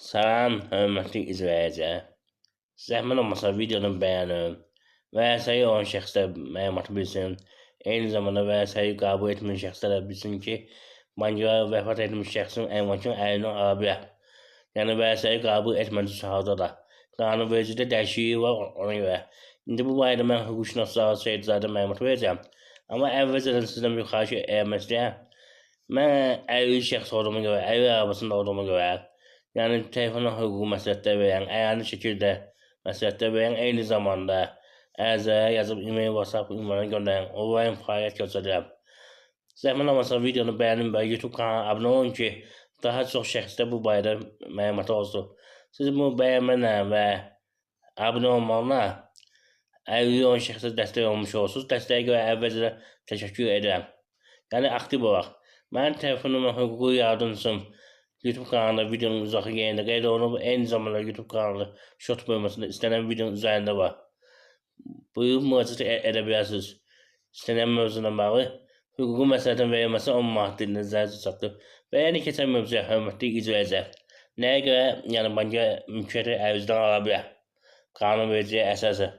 Salam, hörmətli izləyicilər. Zəhmət olmasa videonu bəyənin və səhih olan şəxslər məlumatı bilsin. Eyni zamanda və səhih qəbul etmiş şəxslər də bilsin ki, banka vəfat etmiş şəxsin əmlakını əlinə ala bilər. Yəni və səhih qəbul etmədiyi halda da qanunvericilikdə dəyişiklik var ona görə. İndi bu barədə mən hüquqşünaslar Seyidzadə məlumat verəcəm. Amma əvvəlcədən sizdən bir xahiş etmək istəyirəm. Mən əlilli şəxs olduğuma görə, əlil arabasında olduğuma görə, yəni telefona hüquqi məsləhətlər verən, əyani şəkildə məsləhətlər verən, eyni zamanda ərizəyə yazıb e-mail, WhatsApp ünvanına göndərən onlayn fəaliyyət göstərirəm. Zəhmət olmasa videonu bəyənin və YouTube kanalına abunə olun ki, daha çox şəxslər bu barədə məlumatı olsun. Siz bunu bəyənməklə və abunə olmaqla əlilli olan şəxsə dəstək olmuş olursunuz. Dəstəyə görə əvvəlcə təşəkkür edirəm. Yəni aktiv olaq. Mənim telefonuma hüquqi yardımcım YouTube kanalında videonun uzaqı yerində qeyd olunub. Eyni zamanda YouTube kanalı short bölməsində istənilən videonun üzərində var. Buyurub müraciət edə bilərsiniz. İstənilən mövzuna bağlı hüquqi məsləhətin verilməsi 10 manat dilində zəruri çatdır. Və yəni keçən mövzuya hörmətli icrayıcılar. Nəyə görə yəni banka mülkiyyəti əvzdən ala bilər? Qanunvericiliyə əsasən.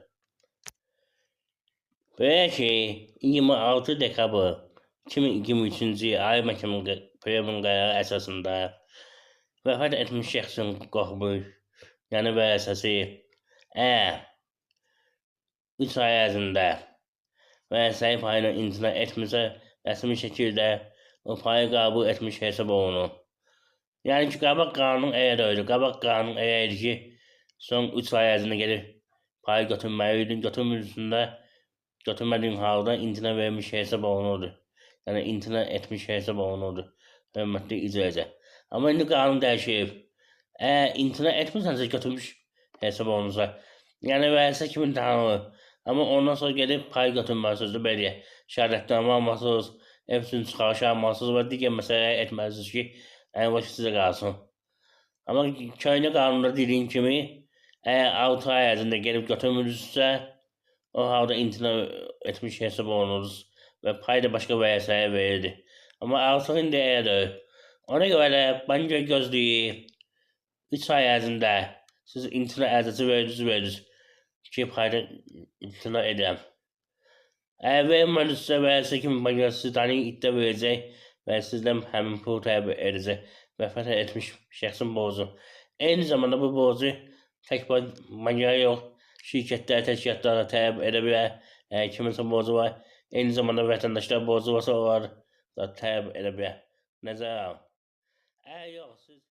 Belə ki, 26 dekabr 2023-cü il Ali Məhkəmənin qərarı əsasında vəfat etmiş şəxsin qohumuş, yəni vərəsəsi əgər 3 ay ərzində vərəsəyi payını imtina etmirsə, rəsmi şəkildə o payı qəbul etmiş hesab olunur. Yəni ki, qabaq qanun elə də öyle. Qabaq qanun elə idi ki, son 3 ay ərzində gedib payı götürməliydin. Götürmədiyin halda imtina vermiş hesab olunurdu. Yəni imtina etmiş hesab olunurdu. Hörmətli icrayıcılar. Amma indi qanun dəyişib. Əgər imtina etmirsənsə götürmüş hesab olunursa, yəni vərəsə kimi tanınır. Amma ondan sonra gedib pay götürməlisiniz, belə şəhadətnamə almalısınız, ev üçün çıxarış almalısınız və digər məsələlər etməlisiniz ki, əmlak sizə qalsın. Amma köhnə qanunda dediyim kimi, əgər 6 ay ərzində gedib götürmürsünüzsə, o halda imtina etmiş hesab olunuruz və pay da başqa vərəsəyə verildi. Amma artıq indi elə deyil. Ona görə də banka gözləyir 3 ay ərzində siz imtina ərizəsi verdiniz ki, payda imtina edirəm. Əgər vermədinizsə vərəsə kimi banka sizdən iddia verəcək və sizdən həmin pul tələb edəcək vəfat etmiş şəxsin borcu. Eyni zamanda bu borcu tək bankaya yox, şirkətlər, təşkilatlara tələb edə bilər. Kiminsə borcu var. Eyni zamanda vətəndaşlar borcu varsa onlar da tələb edə bilər. Nəzərə alın. Əgər yox, siz